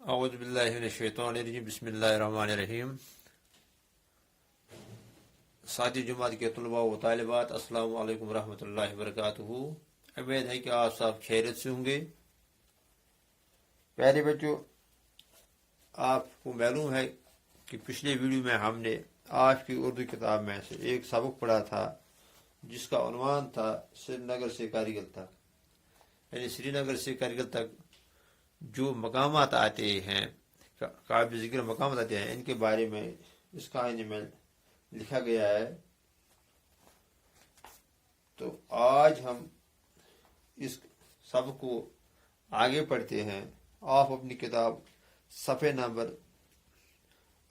اعوذ باللہ من الشیطان الرجیم بسم اللہ الرحمن الرحیم۔ ساتھی جماعت کے طلباء و طالبات، السلام علیکم ورحمۃ اللہ وبرکاتہ۔ امید ہے کہ آپ سب خیریت سے ہوں گے۔ پیارے بچوں، آپ کو معلوم ہے کہ پچھلے ویڈیو میں ہم نے آج کی اردو کتاب میں سے ایک سبق پڑھا تھا جس کا عنوان تھا سری نگر سے کارگل تک، یعنی سری نگر سے کارگل تک جو مقامات آتے ہیں، قابل ذکر مقامات آتے ہیں، ان کے بارے میں اس کہانی میں لکھا گیا ہے۔ تو آج ہم اس سبق کو آگے پڑھتے ہیں۔ آپ اپنی کتاب صفحے نمبر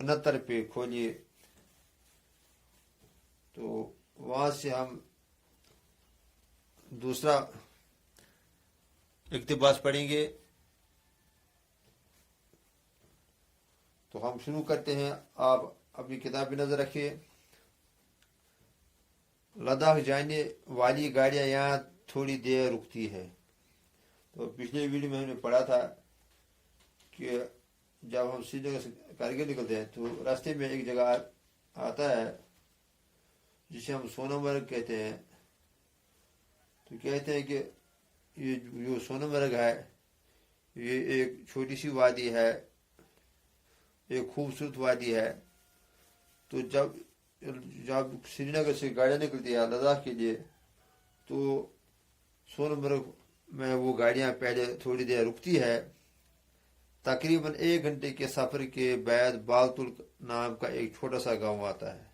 69 پہ کھولیے، تو وہاں سے ہم دوسرا اقتباس پڑھیں گے۔ تو ہم شروع کرتے ہیں، آپ اپنی کتاب پہ نظر رکھیے۔ لداخ جانے والی گاڑیاں یہاں تھوڑی دیر رکتی ہے۔ تو پچھلے ویڈیو میں ہم نے پڑھا تھا کہ جب ہم سری نگر سے کارگل نکلتے ہیں تو راستے میں ایک جگہ آتا ہے جسے ہم سونامرگ کہتے ہیں۔ تو کہتے ہیں کہ یہ جو سونامرگ ہے یہ ایک چھوٹی سی وادی ہے، ایک خوبصورت وادی ہے۔ تو جب سری نگر سے گاڑیاں نکلتی ہیں لداخ کے لیے تو سونامرگ میں وہ گاڑیاں پہلے تھوڑی دیر رکتی ہے۔ تقریباً 1 گھنٹے کے سفر کے بعد بالتل نام کا ایک چھوٹا سا گاؤں آتا ہے۔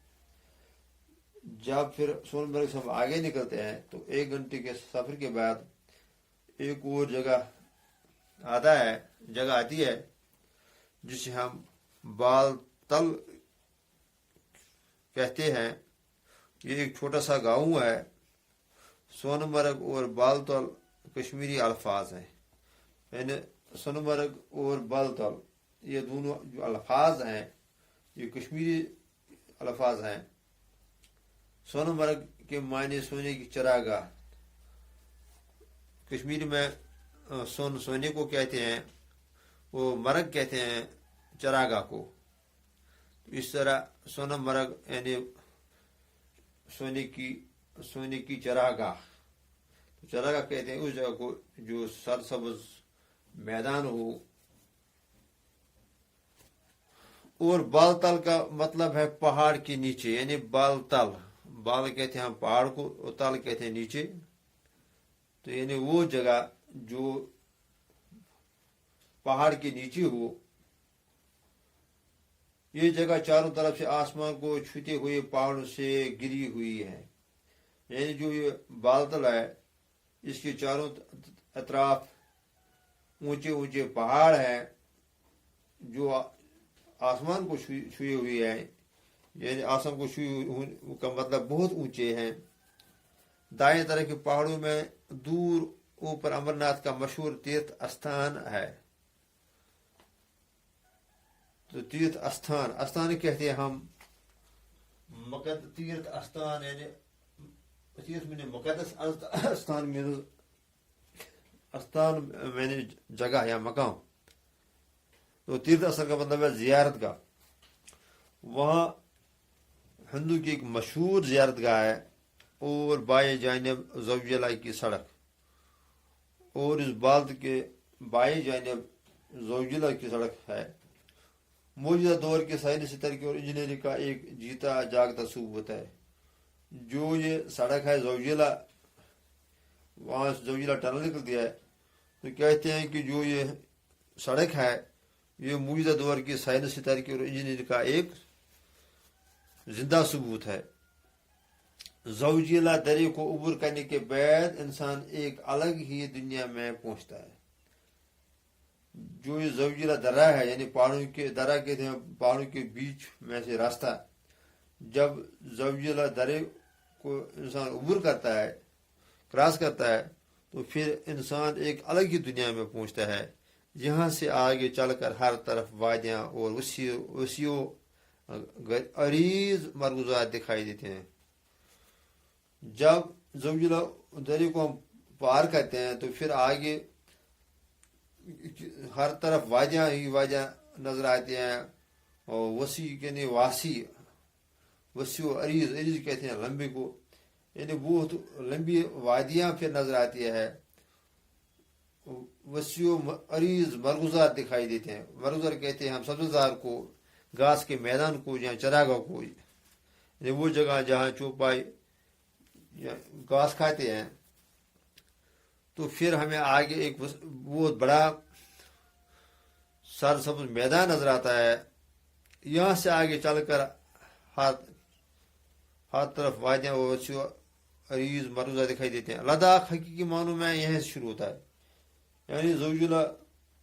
جب پھر سونامرگ سے ہم آگے نکلتے ہیں تو 1 گھنٹے کے سفر کے بعد ایک اور جگہ آتی ہے جسے ہم بالتل کہتے ہیں۔ یہ ایک چھوٹا سا گاؤں ہے۔ سونامرگ اور بالتل کشمیری الفاظ ہیں، یعنی سونامرگ اور بالتل یہ دونوں جو الفاظ ہیں یہ کشمیری الفاظ ہیں۔ سونامرگ کے معنی سونے کی چراگاہ، کشمیری میں سونے کو کہتے ہیں، وہ مرگ کہتے ہیں چراگاہ کو۔ اس طرح سونامرگ یعنی سونے کی چراگاہ، چراگاہ کہتے ہیں اس جگہ کو جو سرسبز میدان ہو۔ اور بالتل کا مطلب ہے پہاڑ کے نیچے، یعنی بالتل، بال کہتے ہیں ہم پہاڑ کو اور تل کہتے ہیں نیچے۔ تو یعنی وہ جگہ جو پہاڑ کے نیچے ہو۔ یہ جگہ چاروں طرف سے آسمان کو چھوتے ہوئے پہاڑوں سے گری ہوئی ہے، یعنی جو یہ بالتل ہے اس کے چاروں اطراف اونچے اونچے پہاڑ ہیں جو آسمان کو چھوئے ہوئے ہیں، یعنی آسمان کو چھوئے کا مطلب بہت اونچے ہیں۔ دائیں طرف کے پہاڑوں میں دور اوپر امرناتھ کا مشہور تیرتھ استھان ہے۔ تو تیرتھ استھان کہتے ہیں ہم تیرتھ استھان، یعنی تیرتھ میں مقدس استھان میں جگہ یا مقام۔ تو تیرتھ استھان کا مطلب ہے زیارت گاہ۔ وہاں ہندو کی ایک مشہور زیارت گاہ ہے اور بائیں جانب زوجیلا کی سڑک، اور اس بالتل کے بائیں جانب زوجیلا کی سڑک ہے۔ موجودہ دور کے سائنسی ترقی اور انجینئرنگ کا ایک جیتا جاگتا ثبوت ہے۔ جو یہ سڑک ہے زوجیلا، وہاں سے زوجیلا ٹنل نکلتی ہے، تو کہتے ہیں کہ جو یہ سڑک ہے یہ موجودہ دور کی سائنسی ترقی اور انجینئرنگ کا ایک زندہ ثبوت ہے۔ زوجیلا درے کو عبور کرنے کے بعد انسان ایک الگ ہی دنیا میں پہنچتا ہے۔ جو یہ زوجیلا درہ ہے، یعنی پہاڑوں کے درہ کہتے ہیں پہاڑوں کے بیچ میں سے راستہ، جب زوجیلا درے کو انسان عبور کرتا ہے، کراس کرتا ہے، تو پھر انسان ایک الگ ہی دنیا میں پہنچتا ہے۔ یہاں سے آگے چل کر ہر طرف وادیاں اور وسیع عریض مرغوزات دکھائی دیتے ہیں۔ جب زوجیلا درے کو ہم پار کرتے ہیں تو پھر آگے ہر طرف وادیاں ہی وادیاں نظر آتی ہیں، اور وسیع یعنی وسیع و عریض کہتے ہیں لمبے کو، یعنی بہت لمبی وادیاں پھر نظر آتی ہے، وسیع و عریض مرغزار دکھائی دیتے ہیں۔ مرغزار کہتے ہیں ہم سبززار کو، گھاس کے میدان کو یا چراگاہ کو، یعنی وہ جگہ جہاں چوپائے گھاس کھاتے ہیں۔ تو پھر ہمیں آگے ایک بہت بڑا سرسبز میدان نظر آتا ہے، یہاں سے آگے چل کر ہر طرف وادیاں اور وسیع و عریض مرغزار دکھائی دیتے ہیں۔ لداخ حقیقی معنوں میں یہیں سے شروع ہوتا ہے، یعنی زوجلہ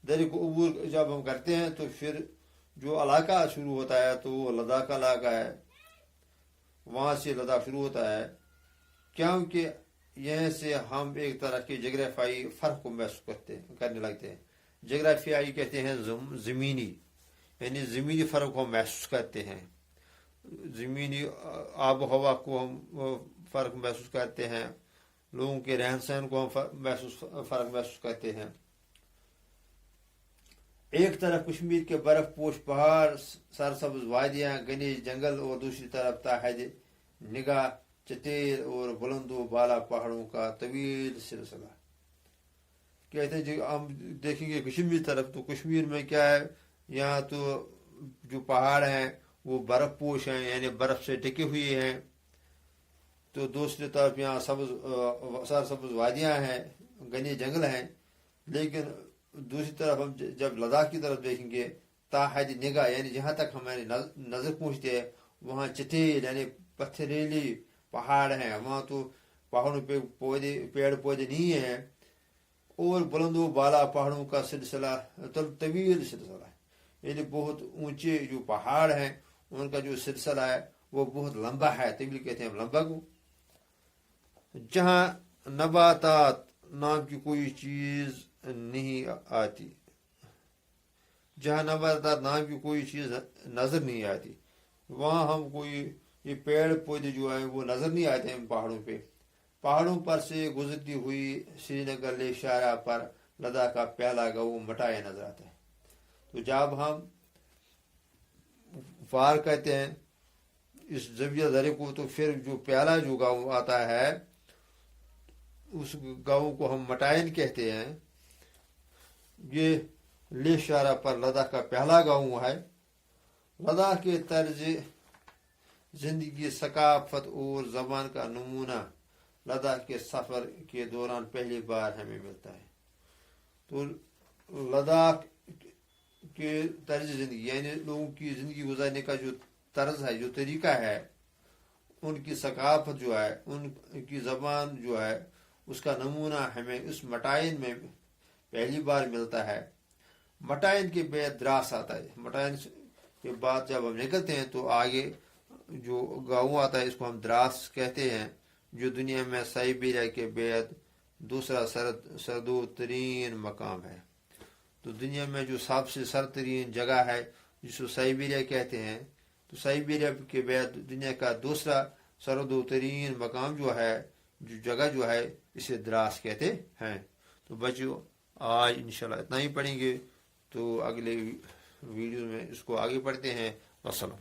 دری کو عبور جب ہم کرتے ہیں تو پھر جو علاقہ شروع ہوتا ہے تو وہ لداخ کا علاقہ ہے، وہاں سے لداخ شروع ہوتا ہے، کیونکہ یہیں سے ہم ایک طرح کے جغرافیائی فرق کو محسوس کرنے لگتے ہیں۔ جغرافیائی کہتے ہیں زمینی، یعنی زمینی فرق کو محسوس کرتے ہیں، زمینی آب و ہوا کو ہم فرق محسوس کرتے ہیں، لوگوں کے رہن سہن کو ہم فرق محسوس کرتے ہیں۔ ایک طرف کشمیر کے برف پوش پہاڑ، سرسبز وادیاں، گھنے جنگل، اور دوسری طرف تاحد نگاہ چتیر اور بلند و بالا پہاڑوں کا طویل سلسلہ۔ کہتے ہیں ہم دیکھیں گے کشمیر طرف تو کشمیر میں کیا ہے، یہاں تو جو پہاڑ ہیں وہ برف پوش ہیں، یعنی برف سے ڈھکے ہوئے ہیں، تو دوسری طرف یہاں سرسبز وادیاں ہیں، گھنے جنگل ہیں، لیکن دوسری طرف ہم جب لداخ کی طرف دیکھیں گے تاحد نگاہ، یعنی جہاں تک ہماری نظر پہنچتی ہے وہاں چٹیل یعنی پتھریلی پہاڑ ہیں، وہاں تو پہاڑوں پہ پیڑ پودے نہیں ہیں، اور بلند و بالا پہاڑوں کا سلسلہ طویل سلسلہ ہے، یعنی بہت اونچے جو پہاڑ ہیں ان کا جو سلسلہ ہے وہ بہت لمبا ہے، طویل کہتے ہیں لمبا کو۔ جہاں نباتات نام کی کوئی چیز نہیں آتی، جہاں نباتات نام کی کوئی چیز نظر نہیں آتی، وہاں ہم کوئی یہ پیڑ پودے جو ہیں وہ نظر نہیں آتے ہیں پہاڑوں پہ۔ پہاڑوں پر سے گزرتی ہوئی سری نگر لے شارہ پر لداخ کا پہلا گاؤں مٹایا نظر آتا ہے۔ تو جب ہم پار کرتے ہیں اس زوجلہ درے کو تو پھر جو پہلا جو گاؤں آتا ہے اس گاؤں کو ہم مٹائن کہتے ہیں، یہ لے شارہ پر لداخ کا پہلا گاؤں ہے۔ لداخ کے طرز زندگی، ثقافت اور زبان کا نمونہ لداخ کے سفر کے دوران پہلی بار ہمیں ملتا ہے۔ تو لداخ کے طرز زندگی یعنی لوگوں کی زندگی گزارنے کا جو طرز ہے، جو طریقہ ہے، ان کی ثقافت جو ہے، ان کی زبان جو ہے، اس کا نمونہ ہمیں اس مٹائن میں پہلی بار ملتا ہے۔ مٹائن کے بعد دراس آتا ہے، مٹائن کے بعد جب ہم نکلتے ہیں تو آگے جو گاؤں آتا ہے اس کو ہم دراس کہتے ہیں، جو دنیا میں سائبیریا کے بعد دوسرا سرد و ترین مقام ہے۔ تو دنیا میں جو سب سے سرد ترین جگہ ہے جس کو سائبیریا کہتے ہیں، تو سائبیریا کے بعد دنیا کا دوسرا سرد و ترین مقام جو ہے، جو جگہ جو ہے، اسے دراس کہتے ہیں۔ تو بچوں آج انشاءاللہ اتنا ہی پڑھیں گے، تو اگلے ویڈیو میں اس کو آگے پڑھتے ہیں۔ والسلام۔